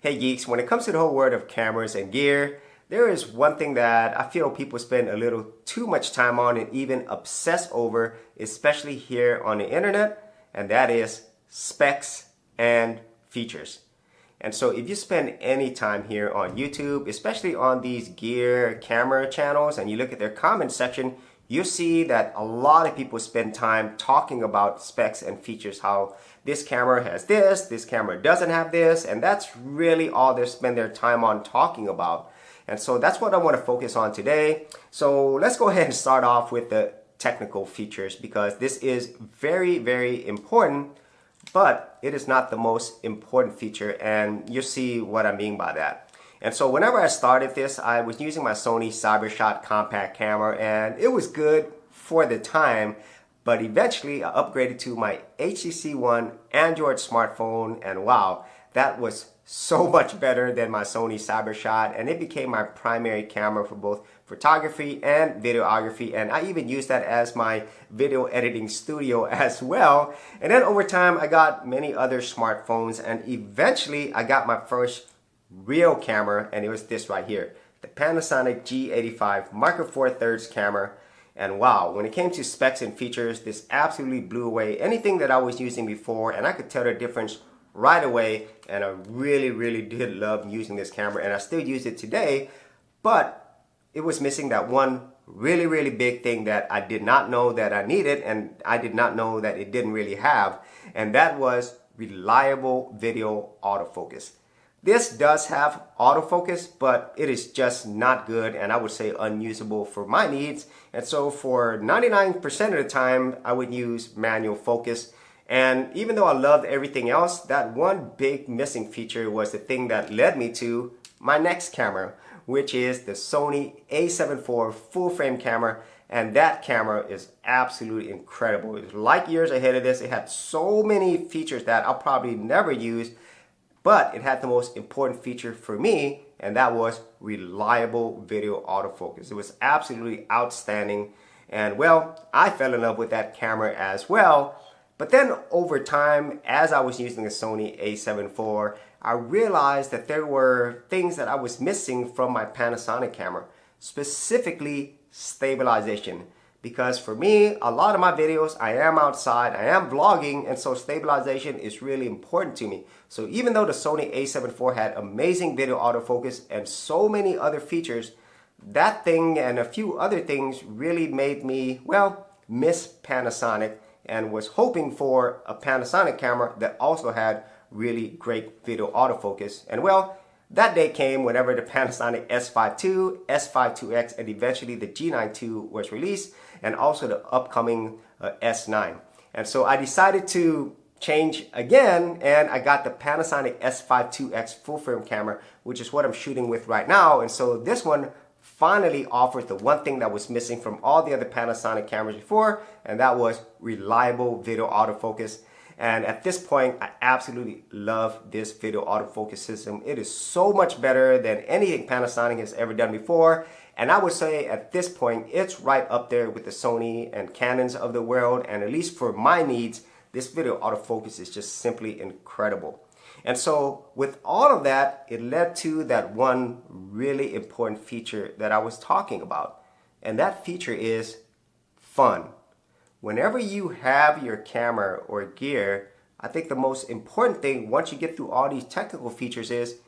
Hey geeks, when it comes to the whole world of cameras and gear, there is one thing that I feel people spend a little too much time on and even obsess over, especially here on the internet, and that is specs and features. And so if you spend any time here on YouTube, especially on these gear camera channels, and you look at their comment section, you'll see that a lot of people spend time talking about specs and features, how this camera has this camera doesn't have this, and that's really all they spend their time on talking about. And so that's what I want to focus on today. So let's go ahead and start off with the technical features, because this is very, very important, but it is not the most important feature, and you'll see what I mean by that. And so whenever I started this, I was using my Sony CyberShot compact camera, and it was good for the time, but eventually I upgraded to my HTC One Android smartphone, and wow, that was so much better than my Sony CyberShot, and it became my primary camera for both photography and videography, and I even used that as my video editing studio as well. And then over time I got many other smartphones, and eventually I got my first real camera, and it was this right here, the Panasonic G85 Micro Four Thirds camera. And wow, when it came to specs and features, this absolutely blew away anything that I was using before, and I could tell the difference right away. And I really did love using this camera, and I still use it today, but it was missing that one really big thing that I did not know that I needed, and I did not know that it didn't really have, and that was reliable video autofocus. This does have autofocus, but it is just not good, and I would say unusable for my needs. And so for 99% of the time, I would use manual focus. And even though I loved everything else, that one big missing feature was the thing that led me to my next camera, which is the Sony A7 IV full frame camera. And that camera is absolutely incredible. It's light years ahead of this. It had so many features that I'll probably never use, but it had the most important feature for me, and that was reliable video autofocus. It was absolutely outstanding, and well, I fell in love with that camera as well. But then over time, as I was using the Sony A7 IV, I realized that there were things that I was missing from my Panasonic camera, specifically stabilization. Because for me, a lot of my videos, I am outside, I am vlogging, and so stabilization is really important to me. So even though the Sony A7 IV had amazing video autofocus and so many other features, that thing and a few other things really made me, well, miss Panasonic, and was hoping for a Panasonic camera that also had really great video autofocus. And well, that day came whenever the Panasonic S5 II, S5 IIX, and eventually the G9 II was released, and also the upcoming S9. And so I decided to change again, and I got the Panasonic S5 IIX full frame camera, which is what I'm shooting with right now. And so this one finally offers the one thing that was missing from all the other Panasonic cameras before, and that was reliable video autofocus. And at this point, I absolutely love this video autofocus system. It is so much better than anything Panasonic has ever done before. And I would say at this point, it's right up there with the Sony and Canons of the world. And at least for my needs, this video autofocus is just simply incredible. And so with all of that, it led to that one really important feature that I was talking about. And that feature is fun. Whenever you have your camera or gear, I think the most important thing once you get through all these technical features is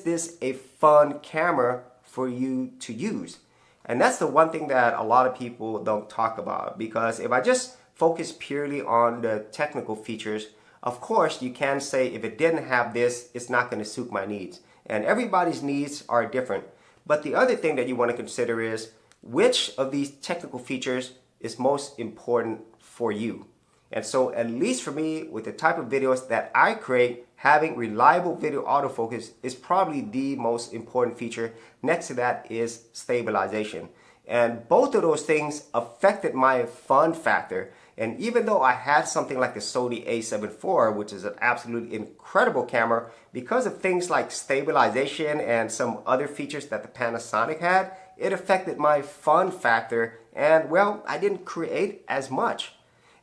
this a fun camera for you to use? And that's the one thing that a lot of people don't talk about, because if I just focus purely on the technical features, of course you can say if it didn't have this, it's not going to suit my needs. And everybody's needs are different. But the other thing that you want to consider is which of these technical features is most important for you. And so at least for me, with the type of videos that I create, having reliable video autofocus is probably the most important feature. Next to that is stabilization. And both of those things affected my fun factor. And even though I had something like the Sony A7 IV, which is an absolutely incredible camera, because of things like stabilization and some other features that the Panasonic had, it affected my fun factor, and well, I didn't create as much.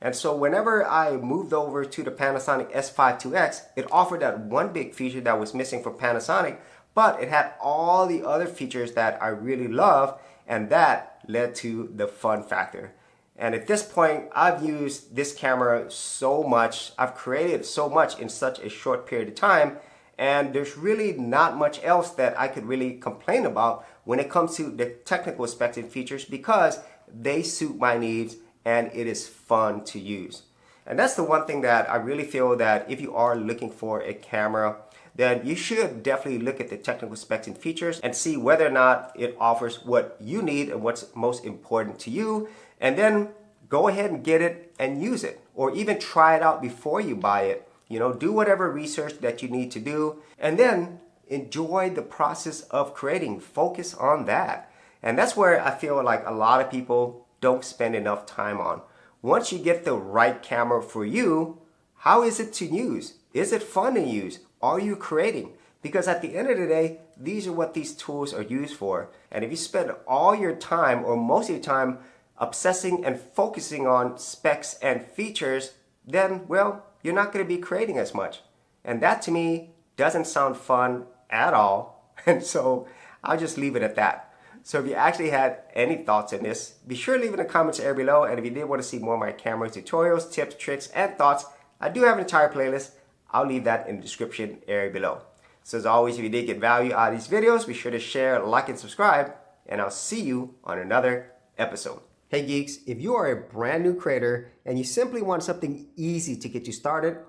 And so whenever I moved over to the Panasonic S5 IIX, it offered that one big feature that was missing from Panasonic, but it had all the other features that I really love, and that led to the fun factor. And at this point, I've used this camera so much, I've created so much in such a short period of time, and there's really not much else that I could really complain about when it comes to the technical specs and features, because they suit my needs and it is fun to use. And that's the one thing that I really feel that if you are looking for a camera, then you should definitely look at the technical specs and features and see whether or not it offers what you need and what's most important to you. And then go ahead and get it and use it, or even try it out before you buy it. You know, do whatever research that you need to do, and then enjoy the process of creating. Focus on that. And that's where I feel like a lot of people don't spend enough time on. Once you get the right camera for you, how is it to use? Is it fun to use? Are you creating? Because at the end of the day, these are what these tools are used for. And if you spend all your time, or most of your time, obsessing and focusing on specs and features, then, well, you're not going to be creating as much. And that to me doesn't sound fun at all. And so I'll just leave it at that. So if you actually had any thoughts on this, be sure to leave in the comments area below. And if you did want to see more of my camera tutorials, tips, tricks, and thoughts, I do have an entire playlist. I'll leave that in the description area below. So as always, if you did get value out of these videos, be sure to share, like, and subscribe. And I'll see you on another episode. Hey geeks, if you are a brand new creator and you simply want something easy to get you started,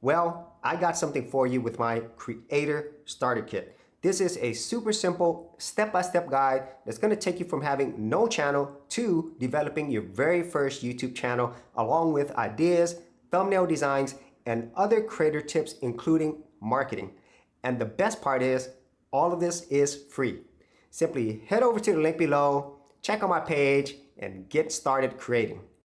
well, I got something for you with my Creator Starter Kit. This is a super simple step-by-step guide that's going to take you from having no channel to developing your very first YouTube channel, along with ideas, thumbnail designs, and other creator tips, including marketing. And the best part is, all of this is free. Simply head over to the link below, check out my page, and get started creating.